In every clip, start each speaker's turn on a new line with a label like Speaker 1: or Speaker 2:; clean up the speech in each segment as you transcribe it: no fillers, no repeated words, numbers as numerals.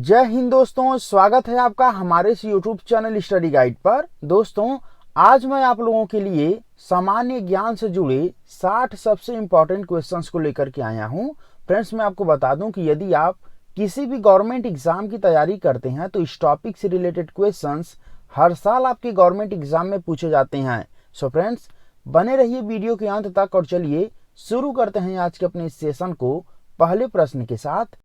Speaker 1: जय हिंद दोस्तों, स्वागत है आपका हमारे इस यूट्यूब चैनल स्टडी गाइड पर। दोस्तों, आज मैं आप लोगों के लिए सामान्य ज्ञान से जुड़े 60 सबसे इंपॉर्टेंट क्वेश्चंस को लेकर के आया हूं। फ्रेंड्स, मैं आपको बता दूं कि यदि आप किसी भी गवर्नमेंट एग्जाम की तैयारी करते हैं तो इस टॉपिक से रिलेटेड क्वेश्चंस हर साल आपके गवर्नमेंट एग्जाम में पूछे जाते हैं। सो फ्रेंड्स, बने रहिए वीडियो के अंत तक और चलिए शुरू करते हैं आज के अपने इस सेशन को पहले प्रश्न के साथ।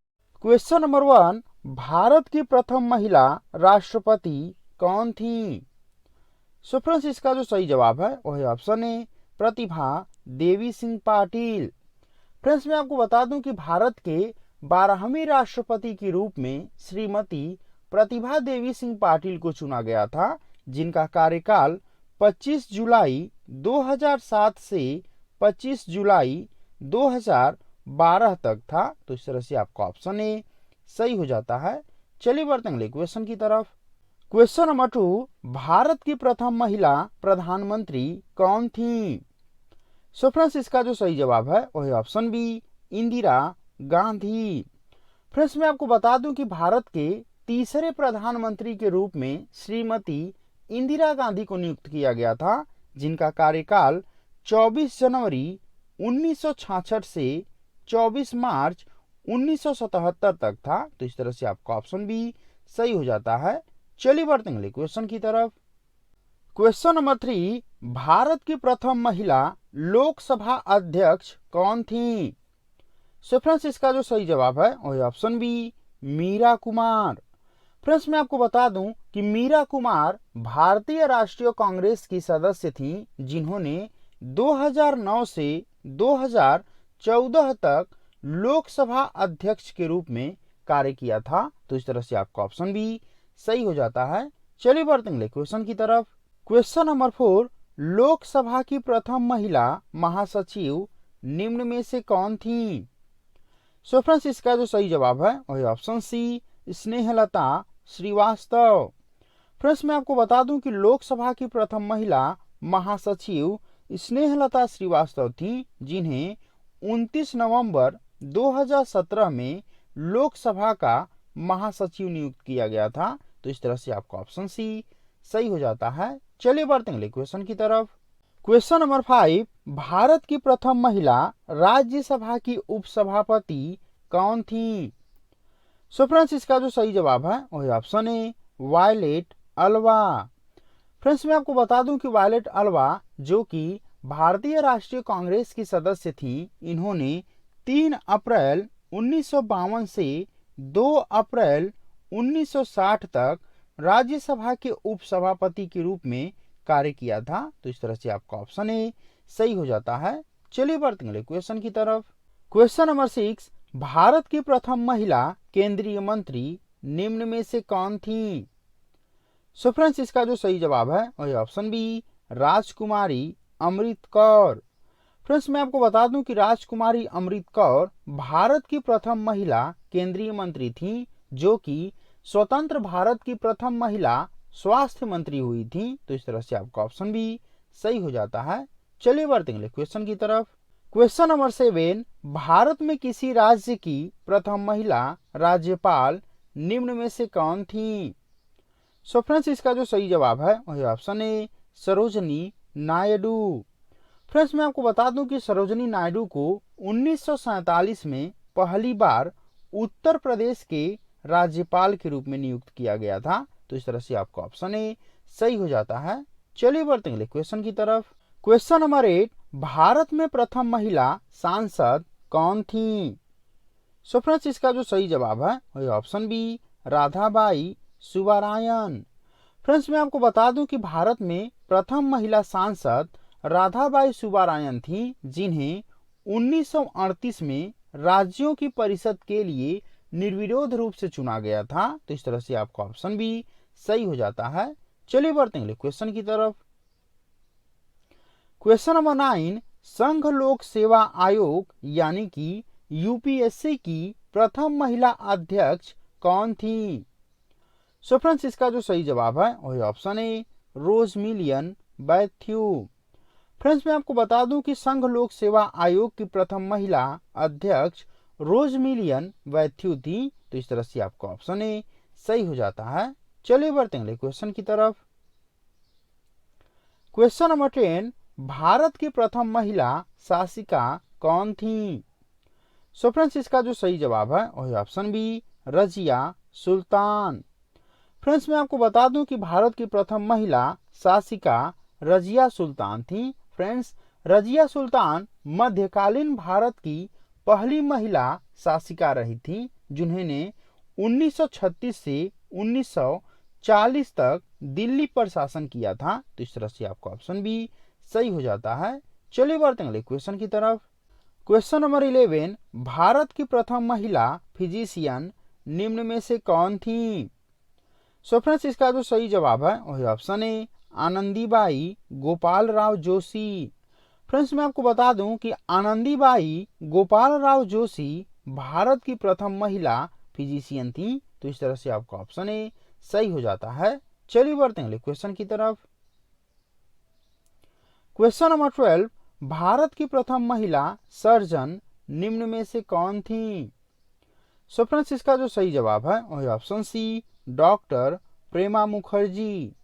Speaker 1: क्वेश्चन नंबर 1, भारत की प्रथम महिला राष्ट्रपति कौन थी? सो फ्रेंड्स, इसका जो सही जवाब है वह है option A, Pratibha Devi Singh Patil. Friends, मैं आपको बता दूं कि भारत के 12वीं राष्ट्रपति के रूप में श्रीमती प्रतिभा देवी सिंह पाटिल को चुना गया था, जिनका कार्यकाल 25 जुलाई 2007 से 25 जुलाई 2012 तक था। तो इस तरह से आपका ऑप्शन ए सही हो जाता है। चलिए बढ़ते हैं अगले क्वेश्चन की तरफ। क्वेश्चन नंबर 2, भारत की प्रथम महिला प्रधानमंत्री कौन थी? सो फ्रेंड्स, इसका जो सही जवाब है वह है option B, Indira Gandhi. Friends, मैं आपको बता दूं कि भारत के तीसरे प्रधानमंत्री के रूप में श्रीमती इंदिरा गांधी को नियुक्त किया गया था, जिनका कार्यकाल 24 जनवरी 1966 से 24 मार्च 1977 तक था। तो इस तरह से आपका ऑप्शन बी सही हो जाता है। चलिए बढ़ते हैं अगले क्वेश्चन की तरफ। क्वेश्चन नंबर 3, भारत की प्रथम महिला लोकसभा अध्यक्ष कौन थी? सो फ्रेंड्स, इसका जो सही जवाब है वह option B, Meera Kumar. Friends, मैं आपको बता दूं कि मीरा कुमार भारतीय राष्ट्रीय कांग्रेस की सदस्य थी, जिन्होंने 2009 से 2014 तक लोकसभा अध्यक्ष के रूप में कार्य किया था। तो इस तरह से आपका ऑप्शन बी सही हो जाता है। चलिए बढ़ते हैं क्वेश्चन की तरफ। क्वेश्चन नंबर 4, लोकसभा की प्रथम महिला महासचिव निम्न में से कौन थी? सो फ्रेंड्स, इसका जो सही जवाब है वह option C, Snehlata Srivastava. Friends, मैं आपको बता दूं कि लोकसभा की प्रथम महिला महासचिव स्नेहलता श्रीवास्तव थी, जिन्हें 29 नवंबर 2017 में लोकसभा का महासचिव नियुक्त किया गया था। तो इस तरह से आपका ऑप्शन सी सही हो जाता है। चलिए बढ़ते हैं क्वेश्चन की तरफ। क्वेश्चन नंबर 5, भारत की प्रथम महिला राज्यसभा की उपसभापति कौन थी? सो फ्रेंड्स, इसका जो सही जवाब है वह option A, Violet Alva. Friends, मैं आपको बता दूं कि वायलेट अल्वा, जो कि भारतीय राष्ट्रीय कांग्रेस की सदस्य थी, इन्होंने 3 अप्रैल 1952 से 2 अप्रैल 1960 तक राज्यसभा के उपसभापति के रूप में कार्य किया था। तो इस तरह से आपका ऑप्शन ए सही हो जाता है। चलिए बढ़ते हैं क्वेश्चन की तरफ। क्वेश्चन नंबर 6, भारत की प्रथम महिला केंद्रीय मंत्री निम्न में से कौन थी? सो फ्रेंड्स, इसका जो सही जवाब है वह ऑप्शन बी, राजकुमारी अमृत कौर। फ्रेंड्स, मैं आपको बता दूं कि राजकुमारी अमृत कौर भारत की प्रथम महिला केंद्रीय मंत्री थी, जो कि स्वतंत्र भारत की प्रथम महिला स्वास्थ्य मंत्री हुई थी। तो इस तरह से आपका ऑप्शन बी सही हो जाता है। चलिए बढ़ते हैं क्वेश्चन की तरफ। क्वेश्चन नंबर 7, भारत में किसी राज्य की प्रथम महिला राज्यपाल निम्न में से कौन थी? सो फ्रेंड्स, इसका जो सही जवाब है वह ऑप्शन ए, सरोजनी नायडू। फ्रेंड्स, मैं आपको बता दूं कि सरोजनी नायडू को 1947 में पहली बार उत्तर प्रदेश के राज्यपाल के रूप में नियुक्त किया गया था। तो इस तरह से आपका ऑप्शन ए सही हो जाता है। चलिए बढ़ते हैं क्वेश्चन की तरफ। क्वेश्चन नंबर 8, भारत में प्रथम महिला सांसद कौन थी? सो फ्रेंड्स, इसका जो सही जवाब है वह option B, Radhabai Subbarayan. Friends, मैं आपको बता दूं कि भारत में प्रथम महिला सांसद राधाबाई सुब्बारायन थी, जिन्हें 1938 में राज्यों की परिषद के लिए निर्विरोध रूप से चुना गया था। तो इस तरह से आपका ऑप्शन भी सही हो जाता है। चलिए बढ़ते हैं क्वेश्चन की तरफ। क्वेश्चन नंबर 9, संघ लोक सेवा आयोग यानी कि यूपीएससी की प्रथम महिला अध्यक्ष कौन थी? सो फ्रेंड्स, इसका जो सही जवाब है वह ऑप्शन ए, रोजमिलियन बैथ्यू। फ्रेंड्स, मैं आपको बता दूं कि संघ लोक सेवा आयोग की प्रथम महिला अध्यक्ष रोजमिलियन वैथ्यू थी। तो इस तरह से आपका ऑप्शन ए सही हो जाता है। चलिए बढ़ते हैं अगले क्वेश्चन की तरफ। क्वेश्चन नंबर 10, भारत की प्रथम महिला शासिका कौन थी? सो फ्रेंड्स, इसका जो सही जवाब है वही option B, Razia Sultan. Friends, मैं आपको बता दूं कि भारत की प्रथम महिला शासिका रजिया सुल्तान थी। फ्रेंड्स, रजिया सुल्तान मध्यकालीन भारत की पहली महिला शासिका रही थी, जिन्होंने 1936 से 1940 तक दिल्ली पर शासन किया था। तो इस तरह से आपका ऑप्शन बी सही हो जाता है। चलिए बढ़ते हैं अगले क्वेश्चन की तरफ। क्वेश्चन नंबर 11, भारत की प्रथम महिला फिजिशियन निम्न में से कौन थी? सो फ्रेंड्स, इसका जो सही जवाब है वही ऑप्शन ए, आनंदीबाई गोपाल राव जोशी। फ्रेंड्स, मैं आपको बता दूं कि आनंदीबाई गोपाल राव जोशी भारत की प्रथम महिला फिजिशियन थी। तो इस तरह से आपका ऑप्शन ए सही हो जाता है। चलिए बढ़ते हैं अगले क्वेश्चन की तरफ। क्वेश्चन नंबर 12, भारत की प्रथम महिला सर्जन निम्न में से कौन थी? सो फ्रेंड्स, इसका जो सही जवाब है वही ऑप्शन सी, डॉक्टर प्रेमा मुखर्जी।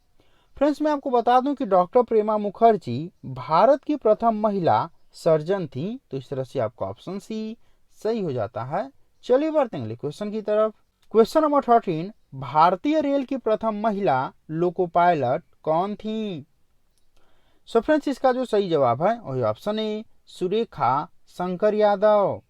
Speaker 1: फ्रेंड्स, मैं आपको बता दूं कि डॉक्टर प्रेमा मुखर्जी भारत की प्रथम महिला सर्जन थी। तो इस तरह से आपका ऑप्शन सी सही हो जाता है। चलिए बढ़ते हैं अगले क्वेश्चन की तरफ। क्वेश्चन नंबर 13, भारतीय रेल की प्रथम महिला लोको पायलट कौन थी? सो फ्रेंड्स, इसका जो सही जवाब है वही ऑप्शन ए, सुरेखा शंकर यादव।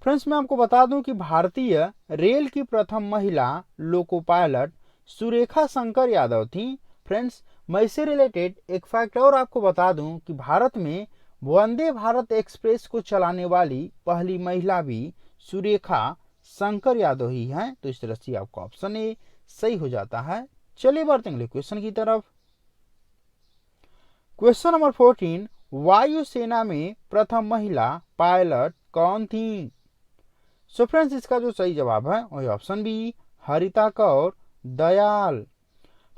Speaker 1: फ्रेंड्स, मैं आपको बता दूं कि भारतीय रेल की प्रथम महिला लोको पायलट सुरेखा शंकर यादव थी। फ्रेंड्स, मैं इससे रिलेटेड एक फैक्ट और आपको बता दूं कि भारत में वंदे भारत एक्सप्रेस को चलाने वाली पहली महिला भी सुरेखा शंकर यादव ही हैं। तो इस तरह से आपका ऑप्शन ए सही हो जाता है। चलिए बढ़ते हैं अगले क्वेश्चन की तरफ। क्वेश्चन नंबर 14, वायुसेना में प्रथम महिला पायलट कौन थी? सो फ्रेंड्स, इसका जो सही जवाब है वही ऑप्शन बी, हरिता कौर दयाल।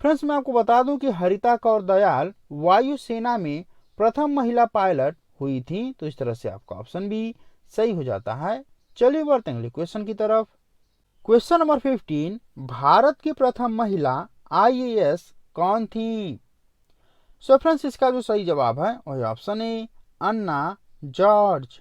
Speaker 1: फ्रेंड्स, मैं आपको बता दूं कि हरिता कौर दयाल वायुसेना में प्रथम महिला पायलट हुई थी। तो इस तरह से आपका ऑप्शन बी सही हो जाता है। चलिए बढ़ते हैं अगले क्वेश्चन की तरफ। क्वेश्चन नंबर 15, भारत की प्रथम महिला IAS कौन थी? सो फ्रेंड्स, इसका जो सही जवाब है वही option A, Anna George.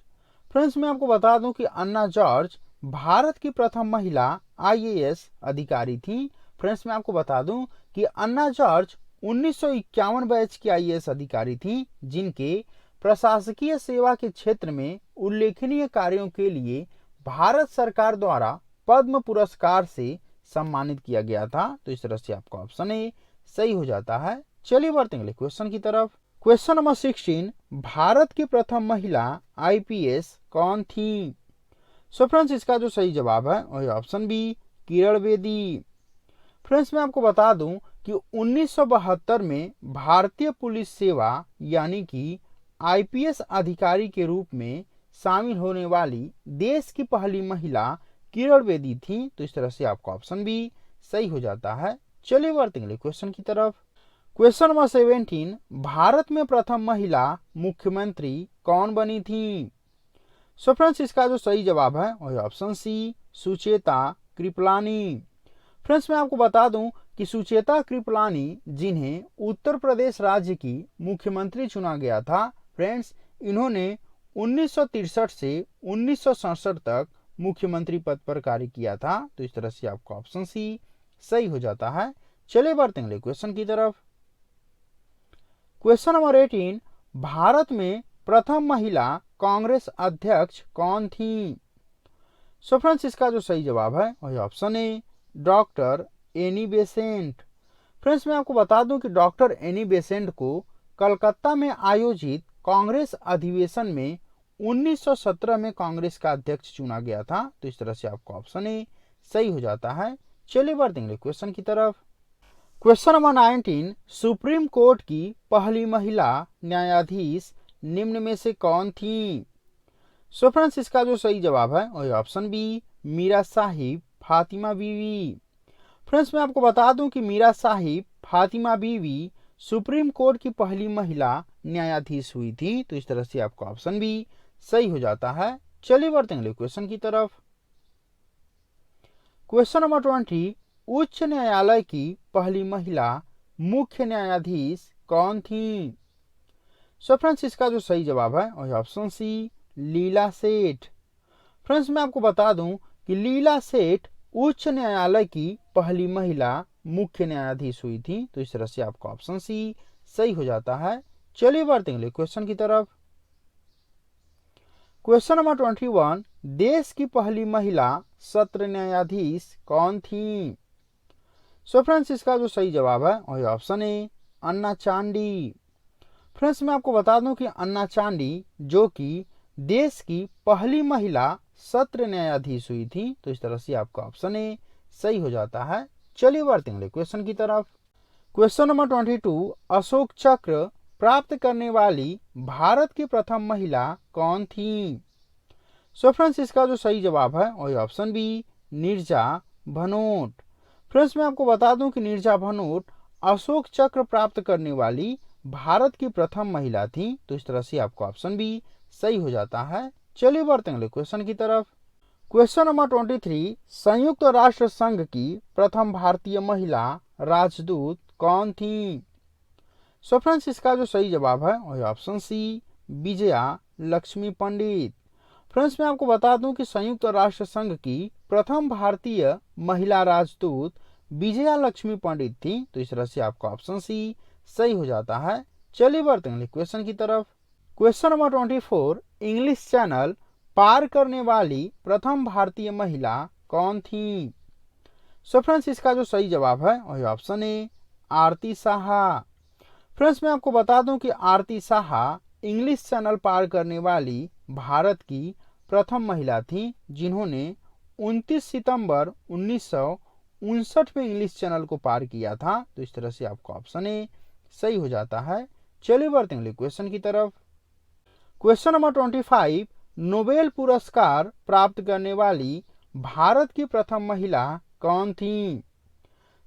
Speaker 1: Friends, मैं आपको बता दूं कि अन्ना जॉर्ज भारत की प्रथम महिला IAS अधिकारी थी। फ्रेंड्स, मैं आपको बता दूं कि अन्ना जॉर्ज 1951 बैच की IAS अधिकारी थी, जिनके प्रशासकीय सेवा के क्षेत्र में उल्लेखनीय कार्यों के लिए भारत सरकार द्वारा पद्म पुरस्कार से सम्मानित किया गया था। तो इस तरह से आपका ऑप्शन ए सही हो जाता है। चलिए बढ़ते हैं अगले क्वेश्चन की तरफ। क्वेश्चन नंबर 16, भारत की प्रथम महिला IPS कौन थी? सो फ्रेंड्स, इसका जो सही जवाब है वही option B, Kiran Bedi. Friends, मैं आपको बता दूं कि 1972 में भारतीय पुलिस सेवा यानी कि IPS अधिकारी के रूप में शामिल होने वाली देश की पहली महिला किरण बेदी थी। तो इस तरह से आपका ऑप्शन बी सही हो जाता है। चलिए बढ़ते हैं अगले क्वेश्चन की तरफ। क्वेश्चन नंबर 17, भारत में प्रथम महिला मुख्यमंत्री कौन बनी थी? सो फ्रेंड्स, इसका जो सही जवाब है वही option C, Sucheta Kripalani. Friends, मैं आपको बता दूं कि सुचेता कृपलानी, जिन्हें उत्तर प्रदेश राज्य की मुख्यमंत्री चुना गया था, फ्रेंड्स, इन्होंने 1963 से 1967 तक मुख्यमंत्री पद पर कार्य किया था। तो इस तरह से आपका ऑप्शन सी सही हो जाता है। चलिए बढ़ते हैं अगले क्वेश्चन की तरफ। क्वेश्चन नंबर 18, भारत में प्रथम महिला कांग्रेस अध्यक्ष कौन थी? सो फ्रेंड्स, इसका जो सही जवाब है वही ऑप्शन ए, डॉक्टर एनी बेसेंट। फ्रेंड्स, मैं आपको बता दूं कि डॉक्टर एनी बेसेंट को कलकत्ता में आयोजित कांग्रेस अधिवेशन में 1917 में कांग्रेस का अध्यक्ष चुना गया था। तो इस तरह से आपका ऑप्शन ए सही हो जाता है। चलिए बढ़ते हैं क्वेश्चन की तरफ। क्वेश्चन नंबर 19, सुप्रीम कोर्ट की पहली महिला न्यायाधीश निम्न में से कौन थी? सो फ्रेंड्स, इसका जो सही जवाब है वही ऑप्शन बी, मीरा साहिब फातिमा बीवी। फ्रेंड्स, मैं आपको बता दूं कि मीरा साहिब फातिमा बीवी सुप्रीम कोर्ट की पहली महिला न्यायाधीश हुई थी। तो इस तरह से आपका ऑप्शन बी सही हो जाता है। चलिए बढ़ते हैं अगले क्वेश्चन की तरफ। क्वेश्चन नंबर 20, उच्च न्यायालय की पहली महिला मुख्य न्यायाधीश कौन थी? सो फ्रेंड्स, इसका जो सही जवाब है वह ऑप्शन सी, लीला सेठ। फ्रेंड्स, मैं आपको बता दूं कि लीला सेठ उच्च न्यायालय की पहली महिला मुख्य न्यायाधीश हुई थी। तो इस तरह से आपका ऑप्शन सी सही हो जाता है। चलिए बढ़ते हैं क्वेश्चन की तरफ। क्वेश्चन नंबर 21, देश की पहली महिला सत्र न्यायाधीश कौन थी? सो फ्रेंड्स, इसका जो सही जवाब है वही option A, Anna Chandy. Friends, मैं आपको बता दूं कि अन्ना चांडी जो कि देश की पहली महिला सत्र न्यायाधीश हुई थी। तो इस तरह से आपका ऑप्शन ए सही हो जाता है। चलिए बढ़ते हैं क्वेश्चन की तरफ। क्वेश्चन नंबर 22, अशोक चक्र प्राप्त करने वाली भारत की प्रथम महिला कौन थी? सो फ्रेंड्स, इसका जो सही जवाब है वही option B, Neerja Bhanot. Friends, मैं आपको बता दूं कि नीरजा भनोट अशोक चक्र प्राप्त करने वाली भारत की प्रथम महिला थी। तो इस तरह से आपका ऑप्शन बी सही हो जाता है। चलिए बढ़ते हैं क्वेश्चन की तरफ। क्वेश्चन नंबर 23, संयुक्त राष्ट्र संघ की प्रथम भारतीय महिला राजदूत कौन थी? सो फ्रेंड्स, इसका जो सही जवाब है वही ऑप्शन सी, विजया लक्ष्मी पंडित। फ्रेंड्स, मैं आपको बता दूं कि संयुक्त राष्ट्र संघ की प्रथम भारतीय महिला राजदूत विजया लक्ष्मी पंडित थी। तो इस तरह से आपका ऑप्शन सी सही हो जाता है। चलिए बढ़ते हैं क्वेश्चन की तरफ। क्वेश्चन नंबर 24, इंग्लिश चैनल पार करने वाली प्रथम भारतीय महिला कौन थी? सो फ्रेंड्स, इसका जो सही जवाब है वही ऑप्शन ए, आरती साहा। फ्रेंड्स, मैं आपको बता दूं कि आरती साहा इंग्लिश चैनल पार करने वाली भारत की प्रथम महिला थी, जिन्होंने 29 सितंबर 1959 में इंग्लिश चैनल को पार किया था। तो इस तरह से आपका ऑप्शन ए सही हो जाता है। चलिए बढ़ते हैं क्वेश्चन की तरफ। क्वेश्चन नंबर 25, नोबेल पुरस्कार प्राप्त करने वाली भारत की प्रथम महिला कौन थी?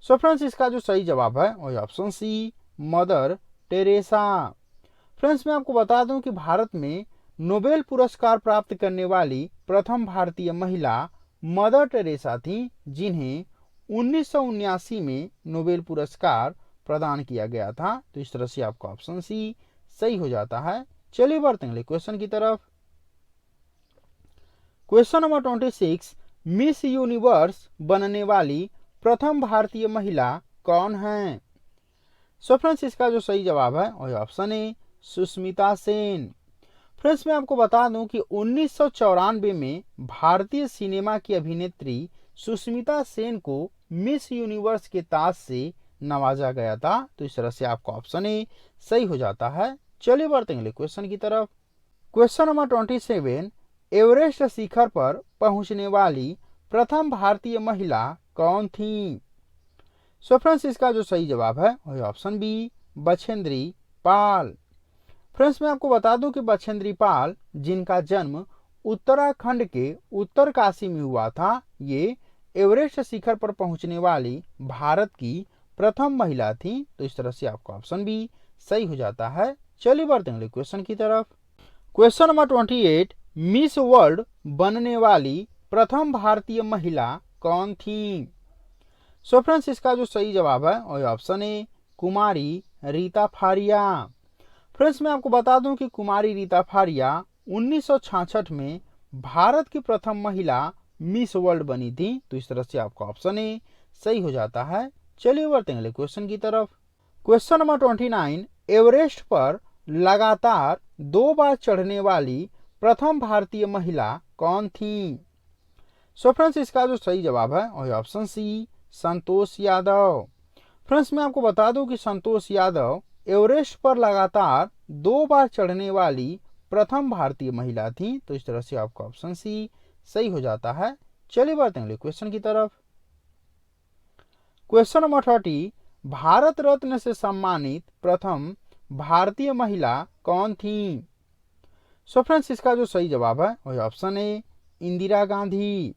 Speaker 1: सो फ्रेंड्स, इसका जो सही जवाब है वही option C, Mother Teresa. Friends, मैं आपको बता दूं कि भारत में नोबेल पुरस्कार प्राप्त करने वाली प्रथम भारतीय महिला मदर टेरेसा थी, जिन्हें 1979 में नोबेल पुरस्कार प्रदान किया गया था। तो इस तरह से आपका ऑप्शन सी सही हो जाता है। चलिए बढ़ते हैं क्वेश्चन की तरफ। क्वेश्चन नंबर 26, मिस यूनिवर्स बनने वाली प्रथम भारतीय महिला कौन है? सो फ्रेंड्स, इसका जो सही जवाब है वही ऑप्शन ए, सुष्मिता सेन। फ्रेंड्स, मैं आपको बता दूं कि 1994 में भारतीय सिनेमा की अभिनेत्री सुष्मिता सेन को मिस यूनिवर्स के ताज से नवाजा गया था। तो इस तरह से आपका ऑप्शन ए सही हो जाता है। चलिए बढ़ते हैं क्वेश्चन की तरफ। क्वेश्चन नंबर 27, एवरेस्ट शिखर पर पहुंचने वाली प्रथम भारतीय महिला कौन थी? सो फ्रेंड्स, इसका जो सही जवाब है वही option B, Bachendri Pal. Friends, मैं आपको बता दूं कि बछेंद्री पाल, जिनका जन्म उत्तराखंड के उत्तरकाशी में हुआ था, ये एवरेस्ट शिखर पर पहुंचने वाली भारत की प्रथम महिला थी। तो इस तरह से आपका ऑप्शन बी सही हो जाता है। चलिए बढ़ते हैं क्वेश्चन की तरफ। क्वेश्चन नंबर 28, मिस वर्ल्ड बनने वाली प्रथम भारतीय महिला कौन थी? सो फ्रेंड्स, इसका जो सही जवाब है वही ऑप्शन ए, कुमारी रीता फारिया। फ्रेंड्स, मैं आपको बता दूं कि कुमारी रीता फारिया 1966 में भारत की प्रथम महिला मिस वर्ल्ड बनी थी। तो इस तरह से आपका ऑप्शन ए सही हो जाता है। चलिए बढ़ते हैं क्वेश्चन की तरफ। क्वेश्चन नंबर 29, एवरेस्ट पर लगातार 2 बार चढ़ने वाली प्रथम भारतीय महिला कौन थी? सो फ्रेंड्स, इसका जो सही जवाब है वही ऑप्शन सी, संतोष यादव। फ्रेंड्स, मैं आपको बता दूं कि संतोष यादव एवरेस्ट पर लगातार 2 बार चढ़ने वाली प्रथम भारतीय महिला थी। तो इस तरह से आपका ऑप्शन सी सही हो जाता है। चलिए बढ़ते हैं क्वेश्चन की तरफ। क्वेश्चन नंबर 30, भारत रत्न से सम्मानित प्रथम भारतीय महिला कौन थी? सो फ्रेंड्स, इसका जो सही जवाब है वही ऑप्शन ए, इंदिरा गांधी।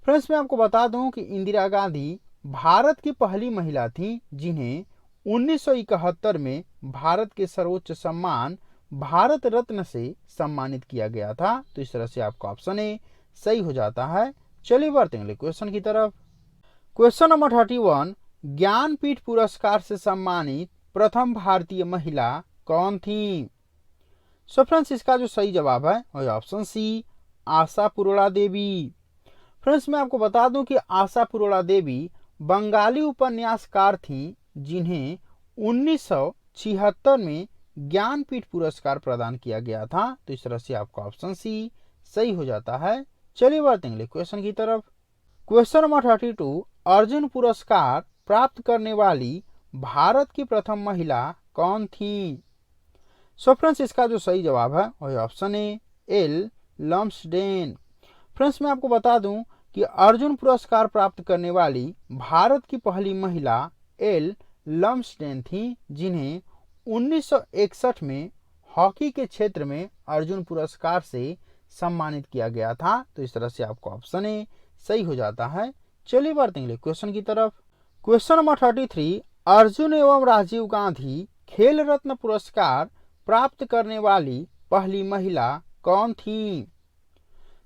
Speaker 1: फ्रेंड्स, मैं आपको बता दूं कि इंदिरा गांधी भारत की पहली महिला थी, जिन्हें 1971 में भारत के सर्वोच्च सम्मान भारत रत्न से सम्मानित किया गया था? तो इस तरह से आपका ऑप्शन ए सही हो जाता है। चलिए बढ़ते हैं अगले क्वेश्चन की तरफ। क्वेश्चन नंबर 31, ज्ञानपीठ पुरस्कार से सम्मानित प्रथम भारतीय महिला कौन थी? सो फ्रेंड्स, इसका जो सही जवाब है वह ऑप्शन सी आशा पूर्णा देवी। फ्रेंड्स, मैं आपको बता दूं कि आशा पूर्णा देवी बंगाली उपन्यासकार थी जिन्हें 1976 में ज्ञानपीठ पुरस्कार प्रदान किया गया था। तो इस तरह से आपका ऑप्शन सी सही हो जाता है। चलिए बढ़ते हैं अगले क्वेश्चन की तरफ। क्वेश्चन नंबर 32, अर्जुन पुरस्कार प्राप्त करने वाली भारत की प्रथम महिला कौन थी? सो फ्रेंड्स, इसका जो सही जवाब है वह option A L Lumsden. Friends, मैं आपको बता दूं कि अर्जुन पुरस्कार प्राप्त करने वाली भारत की पहली महिला एल लम्सडेन थी जिन्हें 1961 में हॉकी के क्षेत्र में अर्जुन पुरस्कार से सम्मानित किया गया था। तो इस तरह से आपका ऑप्शन ए सही हो जाता है। चलिए बढ़ते हैं क्वेश्चन की तरफ। क्वेश्चन नंबर 33, अर्जुन एवं राजीव गांधी खेल रत्न पुरस्कार प्राप्त करने वाली पहली महिला कौन थी?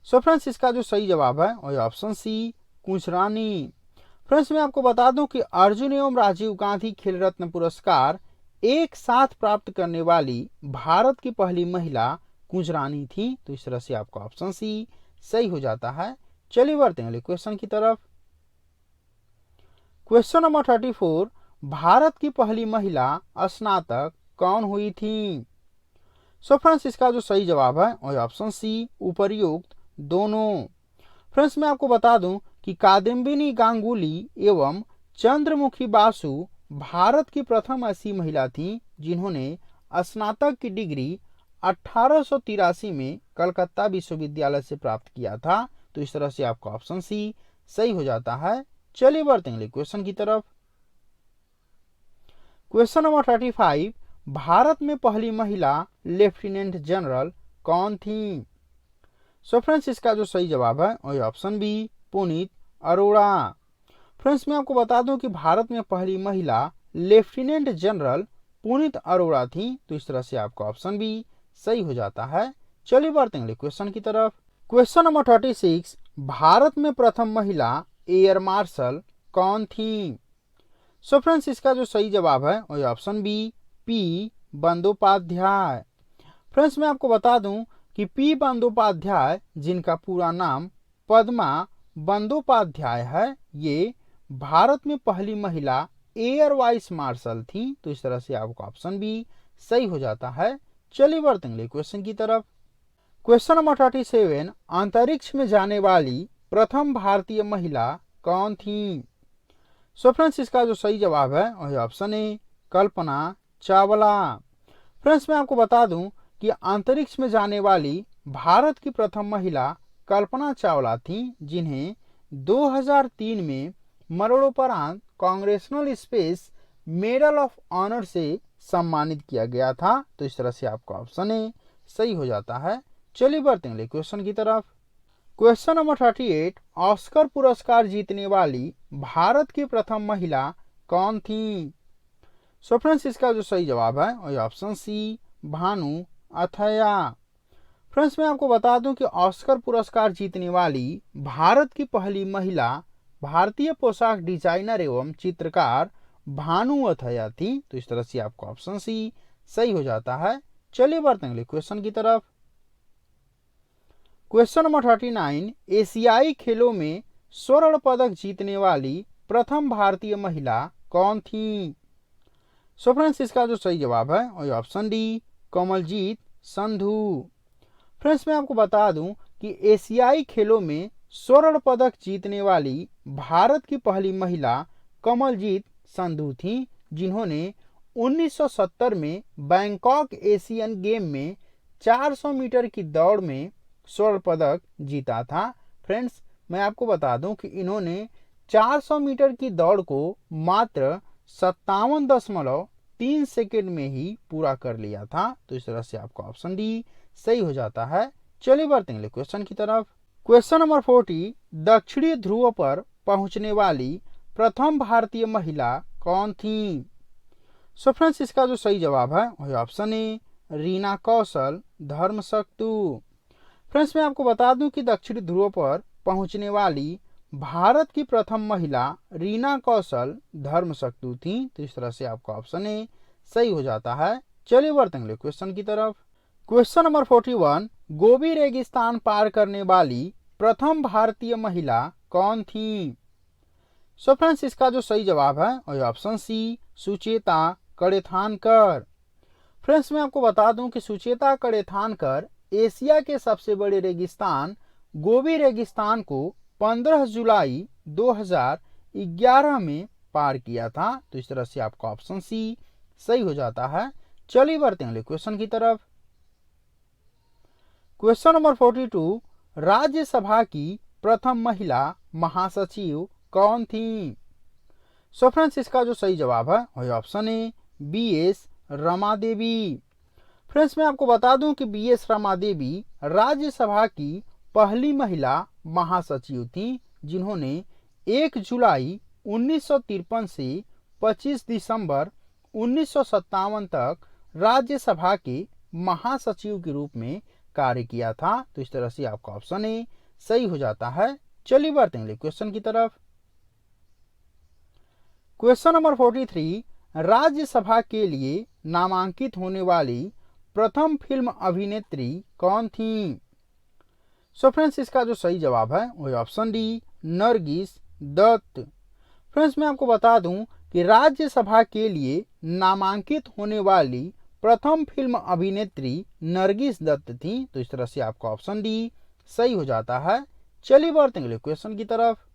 Speaker 1: सो फ्रेंड्स, इसका जो सही जवाब है वह ऑप्शन सी कुंज रानी। फ्रेंड्स, मैं आपको बता दूं कि अर्जुन एवं राजीव गांधी खेल रत्न पुरस्कार एक साथ प्राप्त करने वाली भारत की पहली महिला कुंज रानी थी। तो इस तरह से आपका ऑप्शन सी सही हो जाता है। चलिए बढ़ते हैं क्वेश्चन की तरफ। क्वेश्चन नंबर 34, भारत की पहली महिला स्नातक कौन हुई थी? सो फ्रेंड्स, इसका जो सही जवाब है वह ऑप्शन सी उपर्युक्त दोनों। फ्रेंड्स, मैं आपको बता दूं कि कादम्बिनी गांगुली एवं चंद्रमुखी बासु भारत की प्रथम ऐसी महिला थी जिन्होंने स्नातक की डिग्री 1883 में कलकत्ता विश्वविद्यालय से प्राप्त किया था। तो इस तरह से आपका ऑप्शन सी सही हो जाता है। चलिए बढ़ते हैं क्वेश्चन की तरफ। क्वेश्चन नंबर 35, भारत में पहली महिला लेफ्टिनेंट जनरल कौन थी? सो फ्रेंड्स, इसका जो सही जवाब है वह option B Puneet Arora. Friends, मैं आपको बता दूं कि भारत में पहली महिला लेफ्टिनेंट जनरल पुनीत अरोड़ा थी। तो इस तरह से आपका ऑप्शन बी सही हो जाता है। चलिए बढ़ते हैं क्वेश्चन की तरफ। क्वेश्चन नंबर 36, भारत में प्रथम महिला एयर मार्शल कौन थी? सो फ्रेंड्स, इसका जो सही जवाब है वह option B P Bandopadhyay. Friends, मैं आपको बता दूं कि पी बंदोपाध्याय, जिनका पूरा नाम पद्मा बंदोपाध्याय है, ये भारत में पहली महिला एयर वाइस मार्शल थी। तो इस तरह से आपका ऑप्शन बी सही हो जाता है। चलिए बढ़ते हैं क्वेश्चन की तरफ। क्वेश्चन नंबर 37, अंतरिक्ष में जाने वाली प्रथम भारतीय महिला कौन थी? सो फ्रेंड्स, इसका जो सही जवाब है वह ऑप्शन ए कल्पना चावला। फ्रेंड्स, मैं आपको बता दूं कि अंतरिक्ष में जाने वाली भारत की प्रथम महिला कल्पना चावला थी जिन्हें 2003 में मरणोपरांत Congressional Space Medal of Honor से सम्मानित किया गया था। तो इस तरह से आपका ऑप्शन ए सही हो जाता है। चलिए बढ़ते हैं क्वेश्चन की तरफ। क्वेश्चन नंबर 38, ऑस्कर पुरस्कार जीतने वाली भारत की प्रथम महिला कौन थी? सो फ्रेंड्स, इसका जो सही जवाब है वह option C Bhanu Athaiya. Friends, मैं आपको बता दूं कि ऑस्कर पुरस्कार जीतने वाली भारत की पहली महिला भारतीय पोशाक डिजाइनर एवं चित्रकार भानु अथैया थी। तो इस तरह से आपका ऑप्शन सी सही हो जाता है। चलिए बढ़ते हैं क्वेश्चन की तरफ। क्वेश्चन नंबर 39, एशियाई खेलों में स्वर्ण पदक जीतने वाली प्रथम भारतीय महिला कौन थी? सो फ्रेंड्स, इसका जो सही जवाब है वह option D Kamaljeet Sandhu. Friends, मैं आपको बता दूं कि एशियाई खेलों में स्वर्ण पदक जीतने वाली भारत की पहली महिला कमलजीत संधू थी जिन्होंने 1970 में बैंकॉक एशियन गेम में 400 मीटर की दौड़ में स्वर्ण पदक जीता था। फ्रेंड्स, मैं आपको बता दूं कि इन्होंने 400 मीटर की दौड़ को मात्र 57.3 सेकेंड में ही पूरा कर लिया था। तो इस तरह से आपका ऑप्शन डी सही हो जाता है। चलिए बढ़ते हैं क्वेश्चन की तरफ। क्वेश्चन नंबर 40, दक्षिणी ध्रुव पर पहुंचने वाली प्रथम भारतीय महिला कौन थी? सो फ्रेंड्स, इसका जो सही जवाब है वह option A Reena Kaushal Dharmshaktu. Friends मैं आपको बता दूं कि दक्षिणी ध्रुव पर पहुंचने वाली भारत की प्रथम महिला रीना कौशल धर्मशक्तु थी। तो इस तरह से आपका ऑप्शन ए सही हो जाता है। चलिए बढ़ते हैं अगले क्वेश्चन की तरफ। क्वेश्चन नंबर 41, गोबी रेगिस्तान पार करने वाली प्रथम भारतीय महिला कौन थी? सो फ्रेंड्स इसका जो सही जवाब है वह ऑप्शन सी सुचेता कड़ेथानकर। फ्रेंड्स मैं आपको बता दूं कि सुचेता कड़ेथानकर एशिया के सबसे बड़े रेगिस्तान गोबी रेगिस्तान को 15 जुलाई 2011 में पार किया था। तो इस तरह से आपका ऑप्शन सी सही हो जाता है। चलिए बढ़ते हैं अगले क्वेश्चन की तरफ। क्वेश्चन नंबर 42, राज्यसभा की प्रथम महिला महासचिव कौन थी? सो फ्रेंड्स इसका जो सही जवाब है वह ऑप्शन ए BS रमा देवी। फ्रेंड्स मैं आपको बता दूं कि BS रमा देवी राज्यसभा की पहली महिला महासचिव थी, जिन्होंने 1 जुलाई 1953 से 25 दिसंबर 1957 तक राज्यसभा के महासचिव के रूप में कार्य किया था। तो इस तरह से आपका ऑप्शन ए सही हो जाता है। चलिए बढ़ते हैं क्वेश्चन की तरफ। क्वेश्चन नंबर 43, राज्यसभा के लिए नामांकित होने वाली प्रथम फिल्म अभिनेत्री कौन थी? सो फ्रेंड्स इसका जो सही जवाब है वह option D Nargis Dutt. Friends मैं आपको बता दूं कि राज्यसभा के लिए नामांकित होने वाली प्रथम फिल्म अभिनेत्री नरगिस दत्त थी। तो इस तरह से आपका ऑप्शन डी सही हो जाता है। चलिए बढ़ते हैं क्वेश्चन की तरफ।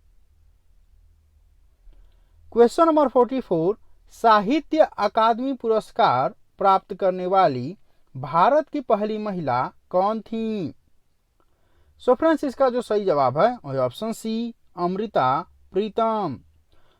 Speaker 1: क्वेश्चन नंबर 44, साहित्य अकादमी पुरस्कार प्राप्त करने वाली भारत की पहली महिला कौन थी? सो फ्रेंड्स इसका जो सही जवाब है वह ऑप्शन सी अमृता प्रीतम।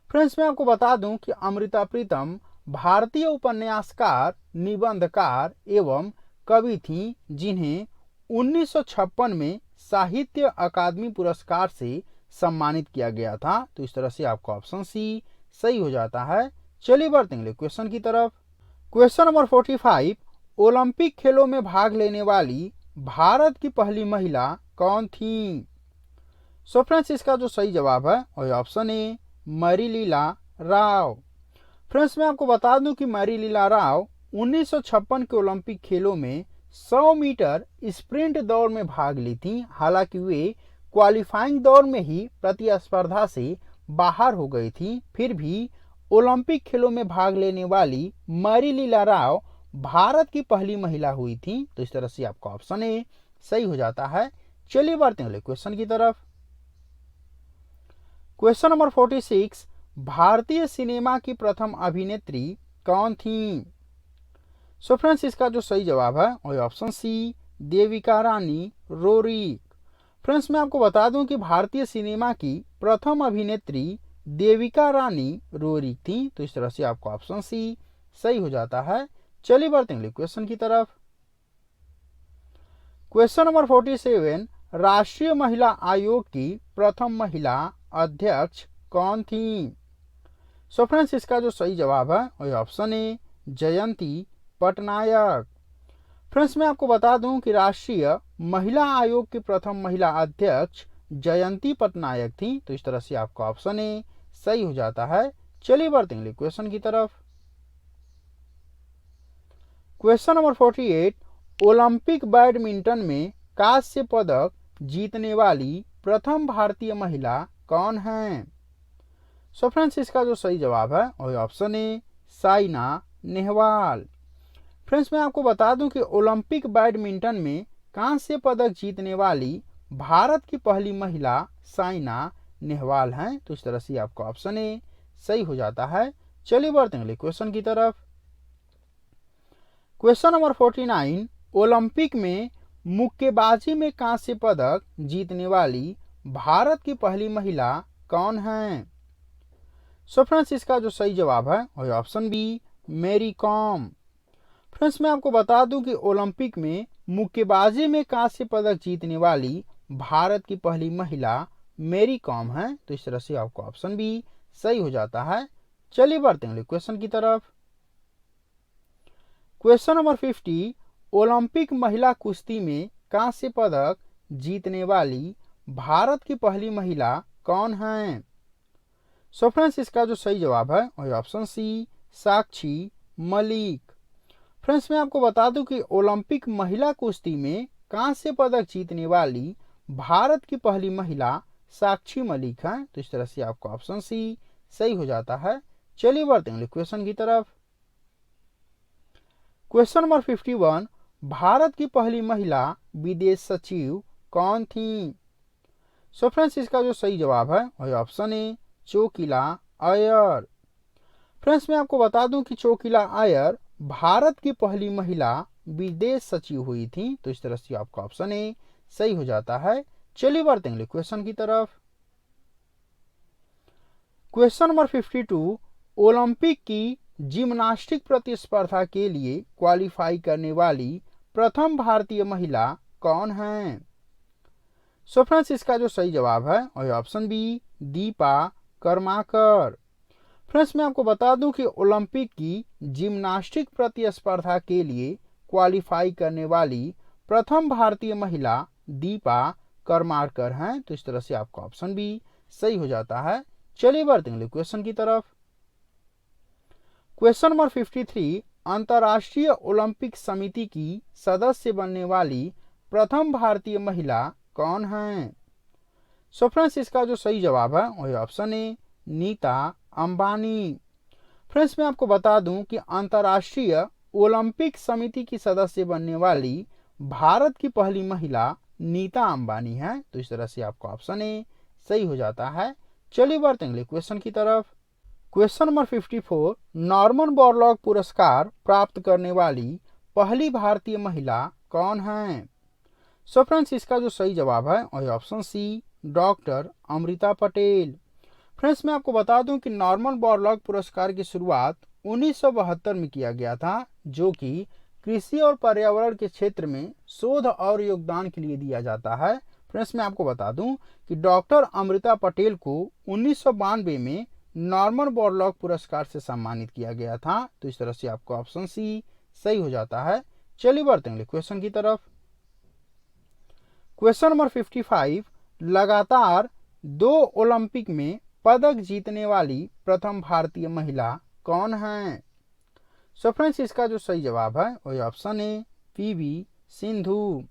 Speaker 1: फ्रेंड्स मैं आपको बता दूं कि अमृता प्रीतम भारतीय उपन्यासकार, निबंधकार एवं कवि थी, जिन्हें 1956 में साहित्य अकादमी पुरस्कार से सम्मानित किया गया था। तो इस तरह से आपका ऑप्शन सी सही हो जाता है। चलिए बढ़ते हैं क्वेश्चन की तरफ। क्वेश्चन नंबर 45, ओलंपिक खेलों में भाग लेने वाली भारत की पहली महिला कौन थी? सो फ्रेंड्स इसका जो सही जवाब है वह ऑप्शन ए मरीलीला राव। फ्रेंड्स मैं आपको बता दूं कि मरीलीला राव 1956 के ओलंपिक खेलों में 100 मीटर स्प्रिंट दौड़ में भाग ली थी। हालांकि वे क्वालिफाइंग दौड़ में ही प्रतिस्पर्धा से बाहर हो गई थी, फिर भी ओलंपिक खेलों में भाग लेने वाली मरीलीला राव भारत की पहली महिला हुई थी। तो इस तरह से आपका ऑप्शन ए सही हो जाता है। चलिए बढ़ते हैं क्वेश्चन की तरफ। क्वेश्चन नंबर 46, भारतीय सिनेमा की प्रथम अभिनेत्री कौन थी? सो फ्रेंड्स इसका जो सही जवाब है वह ऑप्शन सी देविका रानी रोरी। फ्रेंड्स मैं आपको बता दूं कि भारतीय सिनेमा की प्रथम अभिनेत्री देविका रानी रोरी थी। तो इस तरह से आपका ऑप्शन सी सही हो जाता है। चलिए बढ़ते हैं क्वेश्चन की तरफ। क्वेश्चन नंबर 47, राष्ट्रीय महिला आयोग की प्रथम महिला अध्यक्ष कौन थी? सो फ्रेंड्स इसका जो सही जवाब है वह ऑप्शन ए जयंती पटनायक। फ्रेंड्स मैं आपको बता दूं कि राष्ट्रीय महिला आयोग की प्रथम महिला अध्यक्ष जयंती पटनायक थी। तो इस तरह से आपका ऑप्शन ए सही हो जाता है। चलिए बढ़ते हैं क्वेश्चन की तरफ। क्वेश्चन नंबर 48, ओलंपिक बैडमिंटन में कांस्य पदक जीतने वाली प्रथम भारतीय महिला कौन है? सो फ्रेंड्स इसका जो सही जवाब है वह ऑप्शन ए साइना नेहवाल। फ्रेंड्स मैं आपको बता दूं कि ओलंपिक बैडमिंटन में कांस्य पदक जीतने वाली भारत की पहली महिला साइना नेहवाल हैं। तो इस तरह से आपका ऑप्शन ए सही हो जाता है। चलिए बढ़ते हैं क्वेश्चन की तरफ। क्वेश्चन नंबर 49, ओलंपिक में मुक्केबाजी में कांस्य पदक जीतने वाली भारत की पहली महिला कौन है? सो फ्रेंड्स इसका जो सही जवाब है वह option B Mary com. Friends मैं आपको बता दूं कि ओलंपिक में मुक्केबाजी में कांस्य पदक जीतने वाली भारत की पहली महिला मैरी कॉम है। तो इस तरह से आपको ऑप्शन बी सही हो जाता है। चलिए बढ़ते हैं क्वेश्चन की तरफ। क्वेश्चन नंबर 50, ओलंपिक महिला कुश्ती में कांस्य पदक जीतने वाली भारत की पहली महिला कौन है? सो फ्रेंड्स, इसका जो सही जवाब है वही ऑप्शन सी, साक्षी मलिक। फ्रेंड्स, मैं आपको बता दूं कि ओलंपिक महिला कुश्ती में कांस्य पदक जीतने वाली भारत की पहली महिला साक्षी मलिक है। तो इस तरह से आपका ऑप्शन सी सही हो जाता है। चलिए बढ़ते हैं अगले क्वेश्चन की तरफ। क्वेश्चन नंबर 51, भारत की पहली महिला विदेश सचिव कौन थी? सो फ्रेंड्स, इसका जो सही जवाब है वही ऑप्शन ए, चोकिला अय्यर। फ्रेंड्स, मैं आपको बता दूं कि चोकिला अय्यर भारत की पहली महिला विदेश सचिव हुई थी। तो इस तरह से आपका ऑप्शन ए सही हो जाता है। चलिए बढ़ते हैं क्वेश्चन की तरफ। क्वेश्चन नंबर 52, ओलंपिक की जिम्नास्टिक प्रतिस्पर्धा के लिए क्वालिफाई करने वाली प्रथम भारतीय महिला कौन है? सो फ्रेंड्स, इसका जो सही जवाब है वही option B, Dipa Karmakar. Friends, मैं आपको बता दूं कि ओलंपिक की जिम्नास्टिक प्रतिस्पर्धा के लिए क्वालिफाई करने वाली प्रथम भारतीय महिला दीपा कर्माकर हैं। तो इस तरह से आपका ऑप्शन बी सही हो जाता है। चलिए बढ़ते हैं क्वेश्चन की तरफ। क्वेश्चन नंबर 53, अंतर्राष्ट्रीय ओलंपिक समिति की सदस्य बनने वाली प्रथम भारतीय महिला कौन है? सो फ्रेंड्स, इसका जो सही जवाब है वही option A, Nita Ambani. Friends, मैं आपको बता दूं कि अंतर्राष्ट्रीय ओलंपिक समिति की सदस्य बनने वाली भारत की पहली महिला नीता अंबानी है। तो इस तरह से आपका ऑप्शन ए सही हो जाता है। चलिए बढ़ते हैं क्वेश्चन की तरफ। क्वेश्चन नंबर 54, नॉर्मन बोरलॉग पुरस्कार प्राप्त करने वाली पहली भारतीय महिला कौन है? सो फ्रेंड्स, इसका जो सही जवाब है वही option C, doctor Amrita Patel. Friends, मैं आपको बता दूं कि नॉर्मन बोरलॉग पुरस्कार की शुरुआत 1972 में किया गया था, जो कि कृषि और पर्यावरण के क्षेत्र में शोध और योगदान के लिए दिया जाता है। फ्रेंड्स, मैं आपको बता दूं कि डॉक्टर अमृता पटेल को 1992 में नॉर्मन बोरलॉग पुरस्कार से सम्मानित किया गया था। तो इस तरह से आपका ऑप्शन सी सही हो जाता है। चलिए बढ़ते हैं क्वेश्चन की तरफ। क्वेश्चन नंबर 55, लगातार 2 ओलंपिक में पदक जीतने वाली प्रथम भारतीय महिला कौन है? सो फ्रेंड्स, इसका जो सही जवाब है वही ऑप्शन ए, पीवी सिंधु।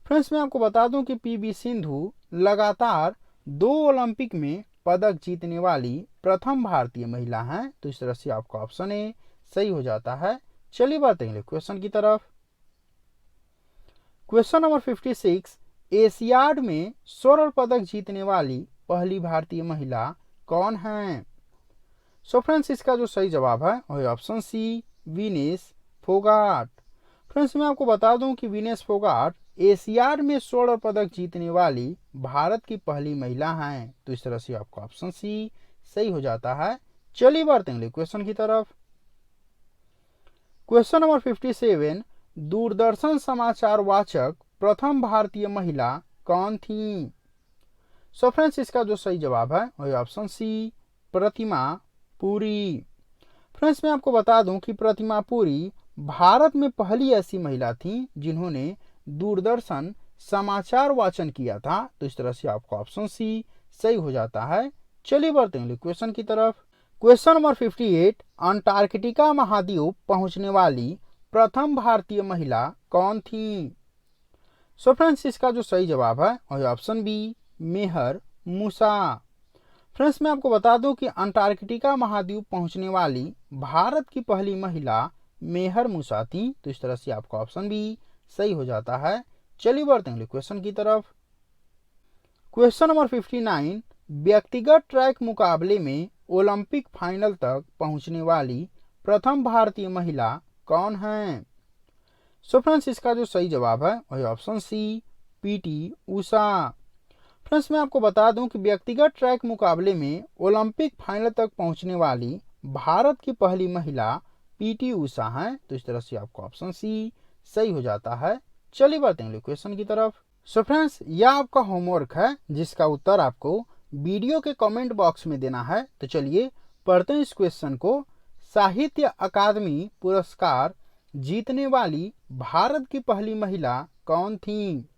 Speaker 1: फ्रेंड्स, मैं आपको बता दूं कि पीवी सिंधु लगातार 2 ओलंपिक में पदक जीतने वाली प्रथम भारतीय महिला हैं। तो इस तरह से आपका ऑप्शन ए सही हो जाता है। चलिए बढ़ते हैं क्वेश्चन की तरफ। क्वेश्चन नंबर 56, एशियाड में स्वर्ण पदक जीतने वाली पहली भारतीय महिला कौन है? सो फ्रेंड्स, इसका जो सही जवाब है वही option C, Vinesh Phogat. Friends, मैं आपको बता दूं कि विनेश फोगाट एशियाड में स्वर्ण पदक जीतने वाली भारत की पहली महिला हैं। तो इस तरह से आपका ऑप्शन सी सही हो जाता है। चलिए बढ़ते हैं क्वेश्चन की तरफ। क्वेश्चन नंबर 57, दूरदर्शन समाचार वाचक प्रथम भारतीय महिला कौन थी? सो फ्रेंड्स, इसका जो सही जवाब है वही ऑप्शन सी, प्रतिमा पुरी। फ्रेंड्स, मैं आपको बता दूं कि प्रतिमा पुरी भारत में पहली ऐसी महिला थी जिन्होंने दूरदर्शन समाचार वाचन किया था। तो इस तरह से आपका ऑप्शन सी सही हो जाता है। चलिए बढ़ते हैं क्वेश्चन की तरफ। क्वेश्चन नंबर 58, अंटार्कटिका महाद्वीप पहुंचने वाली प्रथम भारतीय महिला कौन थी? सो फ्रेंड्स, इसका जो सही जवाब है वही ऑप्शन बी, मेहर मूसा। फ्रेंड्स, मैं आपको बता दूं कि अंटार्कटिका महाद्वीप पहुंचने वाली भारत की पहली महिला मेहर मूसा थी। तो इस तरह से आपका ऑप्शन बी सही हो जाता है। चलिए बढ़ते हैं क्वेश्चन की तरफ। क्वेश्चन नंबर 59, व्यक्तिगत ट्रैक मुकाबले में ओलंपिक फाइनल तक पहुंचने वाली प्रथम भारतीय महिला कौन है? सो फ्रेंड्स, इसका जो सही जवाब है वही ऑप्शन सी, पीटी उषा। फ्रेंड्स, मैं आपको बता दूं कि व्यक्तिगत ट्रैक मुकाबले में ओलंपिक फाइनल तक पहुंचने वाली भारत की पहली महिला पीटी उषा हैं। तो इस तरह से आपका ऑप्शन सी सही हो जाता है। चलिए बढ़ते हैं क्वेश्चन की तरफ। सो फ्रेंड्स, यह आपका होमवर्क है जिसका उत्तर आपको वीडियो के कमेंट बॉक्स में देना है। तो चलिए पढ़ते हैं इस क्वेश्चन को। साहित्य अकादमी पुरस्कार जीतने वाली भारत की पहली महिला कौन थी?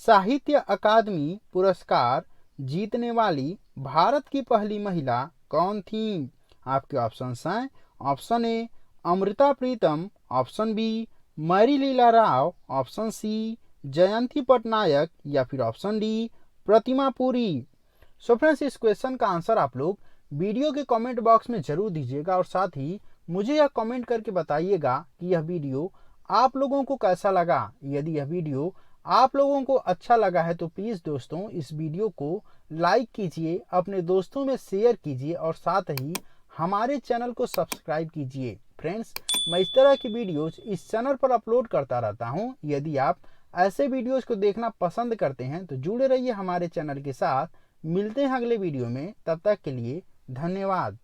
Speaker 1: साहित्य अकादमी पुरस्कार जीतने वाली भारत की पहली महिला कौन थी? आपके ऑप्शंस हैं, option A Amrita Pritam, option B Mary Leela Rao, option C Jayanti Patnaik या फिर option D Pratima Puri. So friends, इस क्वेश्चन का आंसर आप लोग वीडियो के कमेंट बॉक्स में जरूर दीजिएगा और साथ ही मुझे यह कमेंट करके बताइएगा कि यह वीडियो आप लोगों को कैसा लगा। यदि यह वीडियो आप लोगों को अच्छा लगा है तो प्लीज़ दोस्तों इस वीडियो को लाइक कीजिए, अपने दोस्तों में शेयर कीजिए और साथ ही हमारे चैनल को सब्सक्राइब कीजिए। फ्रेंड्स, मैं इस तरह की वीडियोस इस चैनल पर अपलोड करता रहता हूं। यदि आप ऐसे वीडियोस को देखना पसंद करते हैं तो जुड़े रहिए हमारे चैनल के साथ। मिलते हैं अगले वीडियो में, तब तक के लिए धन्यवाद।